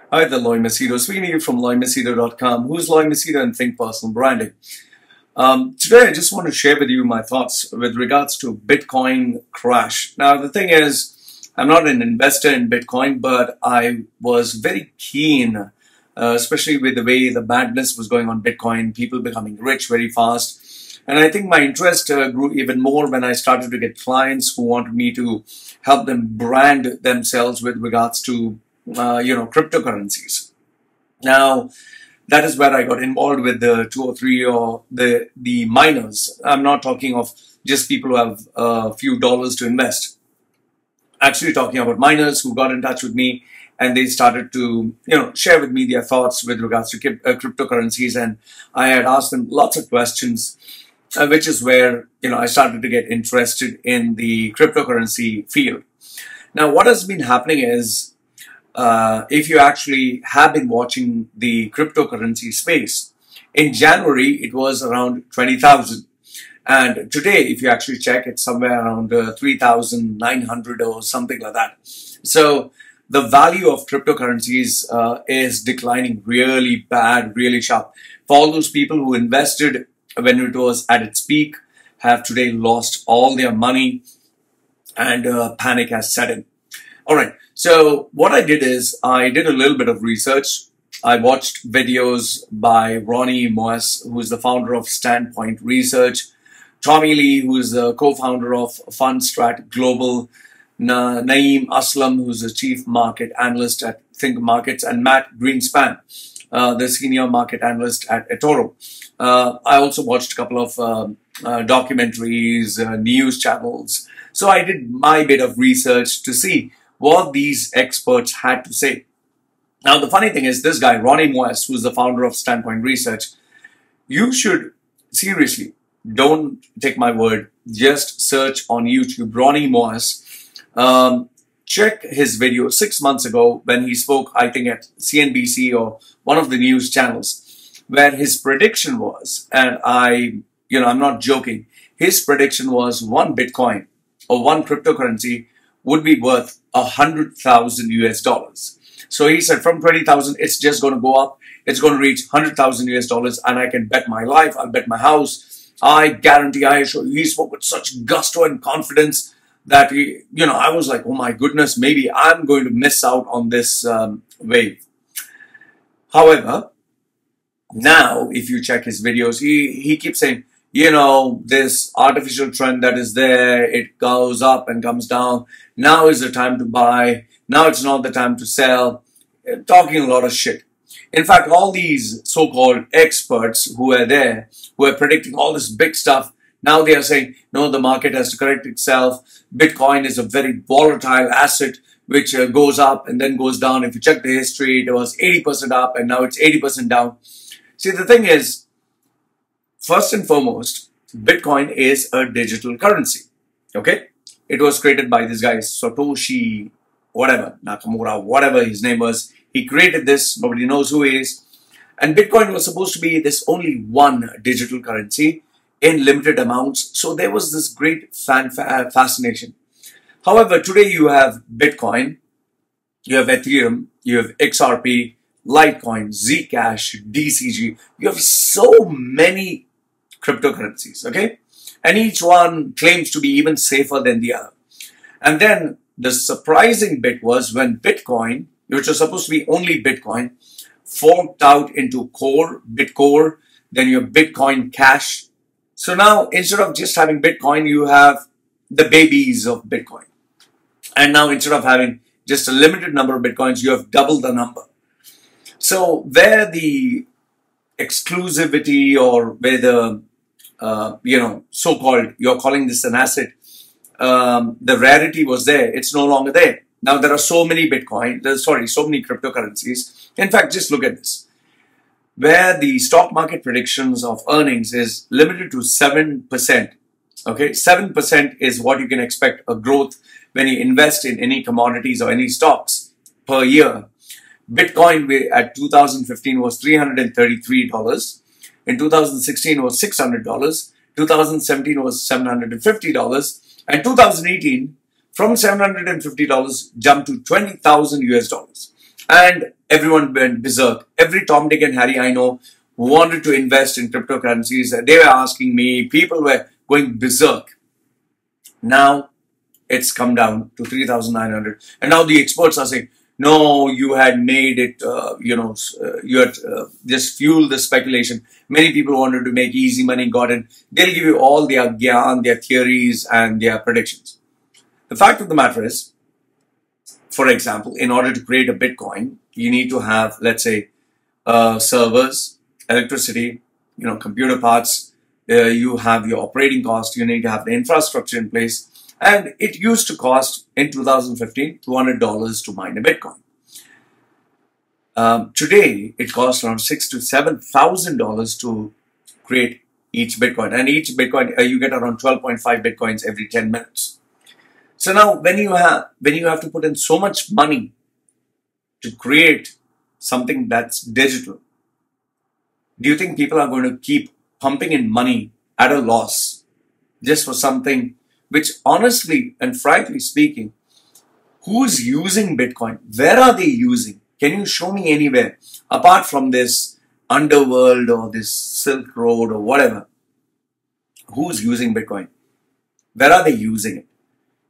Hi there, Machedo. Speaking to you from Machedo.com. Who's Machedo and Think Personal Branding? Today, I just want to share with you my thoughts with regards to Bitcoin crash. Now, the thing is, I'm not an investor in Bitcoin, but I was very keen, especially with the way the madness was going on Bitcoin, people becoming rich very fast. And I think my interest grew even more when I started to get clients who wanted me to help them brand themselves with regards to cryptocurrencies. Now, that is where I got involved with the 2 or 3 or the miners. I'm not talking of just people who have a few dollars to invest. Actually talking about miners who got in touch with me and they started to, share with me their thoughts with regards to cryptocurrencies. And I had asked them lots of questions, which is where, I started to get interested in the cryptocurrency field. Now, what has been happening is, if you actually have been watching the cryptocurrency space, in January, it was around 20,000. And today, if you actually check, it's somewhere around 3,900 or something like that. So the value of cryptocurrencies is declining really bad, really sharp. For all those people who invested when it was at its peak, have today lost all their money and panic has set in. All right. So what I did is I did a little bit of research. I watched videos by Ronny, Moas, who's the founder of Sandpoint Research, Tommy Lee, who is the co-founder of Fundstrat Global, Naeem, Aslam, who's the chief market analyst at ThinkMarkets, and Matt Greenspan, the senior market analyst at Etoro. I also watched a couple of documentaries, news channels. So I did my bit of research to see what these experts had to say. Now, the funny thing is, this guy, Ronny Moas, who's the founder of Sandpoint Research, you should seriously, don't take my word, just search on YouTube, Ronny Moas. Check his video 6 months ago when he spoke, I think, at CNBC or one of the news channels, where his prediction was, and I'm not joking, his prediction was one Bitcoin or one cryptocurrency would be worth 100,000 US dollars. So he said from 20,000, it's just going to go up. It's going to reach 100,000 US dollars and I can bet my life. I'll bet my house. I guarantee, I assure you, he spoke with such gusto and confidence that I was like, oh my goodness, maybe I'm going to miss out on this wave. However, now if you check his videos, he keeps saying, this artificial trend that is there, it goes up and comes down. Now is the time to buy. Now it's not the time to sell. Talking a lot of shit. In fact, all these so-called experts who are there, who are predicting all this big stuff, now they are saying, no, the market has to correct itself. Bitcoin is a very volatile asset which goes up and then goes down. If you check the history, it was 80% up and now it's 80% down. See, the thing is, first and foremost, Bitcoin is a digital currency, okay? It was created by this guy, Satoshi, whatever, Nakamura, whatever his name was. He created this, nobody knows who he is. And Bitcoin was supposed to be this only one digital currency in limited amounts. So there was this great fascination. However, today you have Bitcoin, you have Ethereum, you have XRP, Litecoin, Zcash, DCG. You have so many cryptocurrencies, okay? And each one claims to be even safer than the other. And then the surprising bit was when Bitcoin, which was supposed to be only Bitcoin, forked out into Core, Bitcore, then you have Bitcoin Cash. So now instead of just having Bitcoin, you have the babies of Bitcoin. And now instead of having just a limited number of Bitcoins, you have double the number. So where the exclusivity or where the, so-called, you're calling this an asset, the rarity was there, it's no longer there. Now there are so many so many cryptocurrencies. In fact, just look at this. Where the stock market predictions of earnings is limited to 7%. Okay, 7% is what you can expect a growth when you invest in any commodities or any stocks per year. Bitcoin at 2015 was $333. In 2016 was $600. 2017 was $750. And 2018 from $750 jumped to 20,000 US dollars. And everyone went berserk. Every Tom, Dick and Harry I know wanted to invest in cryptocurrencies. They were asking me, people were going berserk. Now it's come down to 3,900. And now the experts are saying, no, you had made it, you had just fueled the speculation. Many people wanted to make easy money, got in. They'll give you all their gyan, their theories, and their predictions. The fact of the matter is, for example, in order to create a Bitcoin, you need to have, let's say, servers, electricity, computer parts. You have your operating cost. You need to have the infrastructure in place. And it used to cost, in 2015, $200 to mine a Bitcoin. Today, it costs around $6,000 to $7,000 to create each Bitcoin. And each Bitcoin, you get around 12.5 Bitcoins every 10 minutes. So now, when you have to put in so much money to create something that's digital, do you think people are going to keep pumping in money at a loss just for something which, honestly and frankly speaking, who's using Bitcoin? Where are they using? Can you show me anywhere apart from this underworld or this Silk Road or whatever? Who's using Bitcoin? Where are they using it?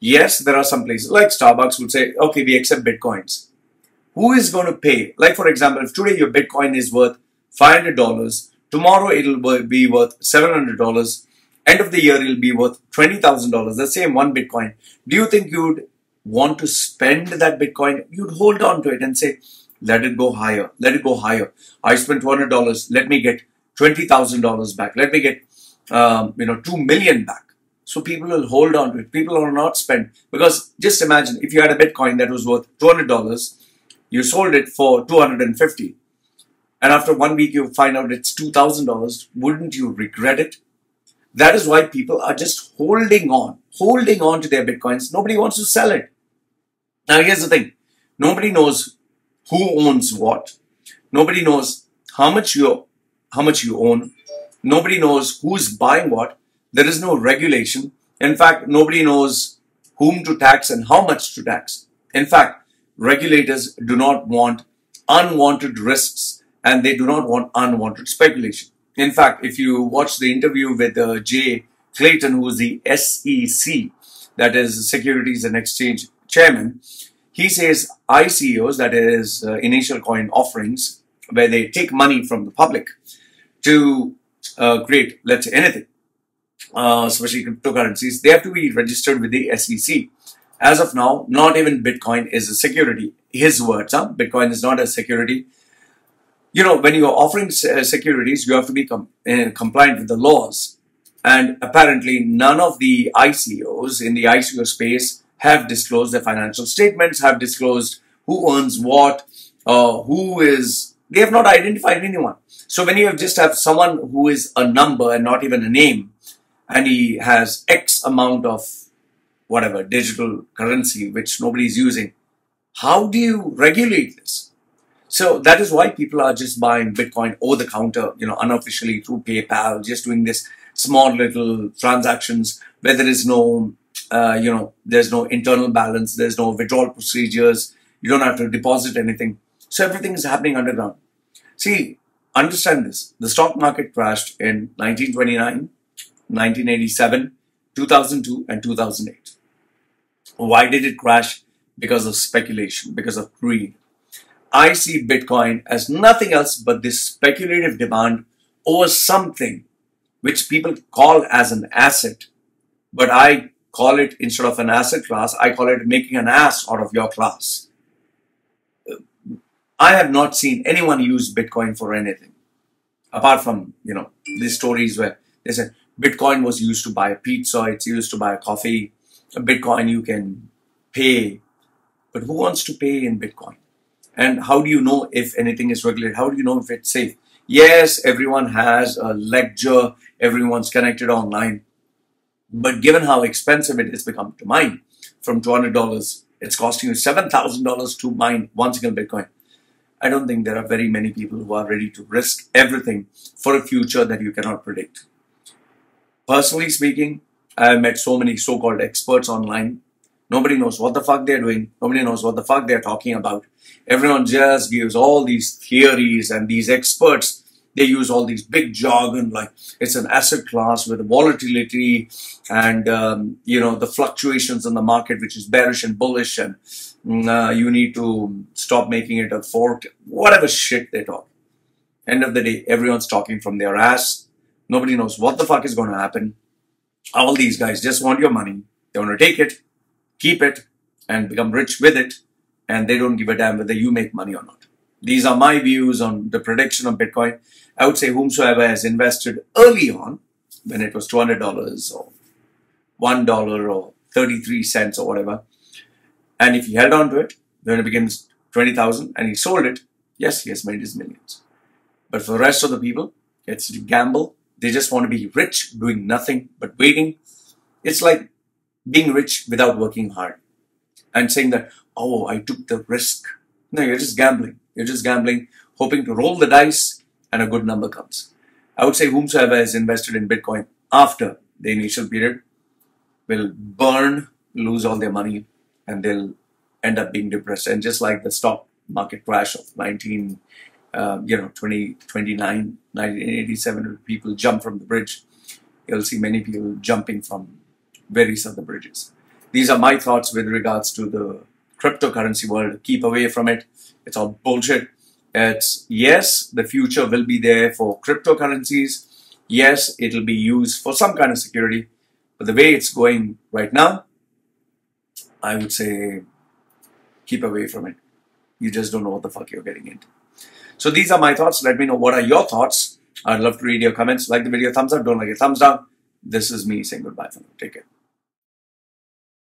Yes, there are some places like Starbucks would say, okay, we accept Bitcoins. Who is going to pay? Like, for example, if today your Bitcoin is worth $500, tomorrow it'll be worth $700. End of the year, it'll be worth $20,000. Let's say one Bitcoin. Do you think you'd want to spend that Bitcoin? You'd hold on to it and say, let it go higher. Let it go higher. I spent $200. Let me get $20,000 back. Let me get, 2 million back. So people will hold on to it. People will not spend. Because just imagine if you had a Bitcoin that was worth $200, you sold it for $250. And after 1 week, you find out it's $2,000. Wouldn't you regret it? That is why people are just holding on to their Bitcoins. Nobody wants to sell it. Now, here's the thing. Nobody knows who owns what. Nobody knows how much you own. Nobody knows who's buying what. There is no regulation. In fact, nobody knows whom to tax and how much to tax. In fact, regulators do not want unwanted risks and they do not want unwanted speculation. In fact, if you watch the interview with Jay Clayton, who is the SEC, that is Securities and Exchange Chairman, he says ICOs, that is initial coin offerings, where they take money from the public to create, let's say, anything, especially cryptocurrencies, they have to be registered with the SEC. As of now, not even Bitcoin is a security. His words, Bitcoin is not a security. When you are offering securities, you have to be compliant with the laws. And apparently, none of the ICOs in the ICO space have disclosed their financial statements, have disclosed who earns what, they have not identified anyone. So when you just have someone who is a number and not even a name, and he has X amount of whatever, digital currency, which nobody is using, how do you regulate this? So that is why people are just buying Bitcoin over the counter, unofficially through PayPal, just doing this small little transactions where there is no, there's no internal balance, there's no withdrawal procedures, you don't have to deposit anything. So everything is happening underground. See, understand this. The stock market crashed in 1929, 1987, 2002, and 2008. Why did it crash? Because of speculation, because of greed. I see Bitcoin as nothing else but this speculative demand over something which people call as an asset. But I call it, instead of an asset class, I call it making an ass out of your class. I have not seen anyone use Bitcoin for anything. Apart from, these stories where they said Bitcoin was used to buy a pizza, it's used to buy a coffee. Bitcoin you can pay. But who wants to pay in Bitcoin? And how do you know if anything is regulated? How do you know if it's safe? Yes, everyone has a ledger, everyone's connected online. But given how expensive it has become to mine, from $200, it's costing you $7,000 to mine one single Bitcoin. I don't think there are very many people who are ready to risk everything for a future that you cannot predict. Personally speaking, I have met so many so-called experts online Nobody knows what the fuck they're doing. Nobody knows what the fuck they're talking about. Everyone just gives all these theories, and these experts, they use all these big jargon like it's an asset class with volatility and, the fluctuations in the market, which is bearish and bullish, and you need to stop making it a fork. Whatever shit they talk. End of the day, everyone's talking from their ass. Nobody knows what the fuck is going to happen. All these guys just want your money. They want to take it, keep it, and become rich with it. And they don't give a damn whether you make money or not. These are my views on the prediction of Bitcoin. I would say whomsoever has invested early on, when it was $200 or $1 or 33 cents or whatever, and if he held on to it, when it becomes 20,000 and he sold it, yes, he has made his millions. But for the rest of the people, it's to gamble. They just want to be rich, doing nothing but waiting. It's like being rich without working hard and saying that, oh, I took the risk. No, you're just gambling. You're just gambling, hoping to roll the dice and a good number comes. I would say whomsoever is invested in Bitcoin after the initial period will burn, lose all their money, and they'll end up being depressed. And just like the stock market crash of 1987, people jump from the bridge. You'll see many people jumping from various other bridges. These are my thoughts with regards to the cryptocurrency world. Keep away from it. It's all bullshit. It's, yes, the future will be there for cryptocurrencies. Yes, it'll be used for some kind of security. But the way it's going right now, I would say keep away from it. You just don't know what the fuck you're getting into. So these are my thoughts. Let me know what are your thoughts. I'd love to read your comments. Like the video, thumbs up. Don't like it, thumbs down. This is me saying goodbye for now. Take care.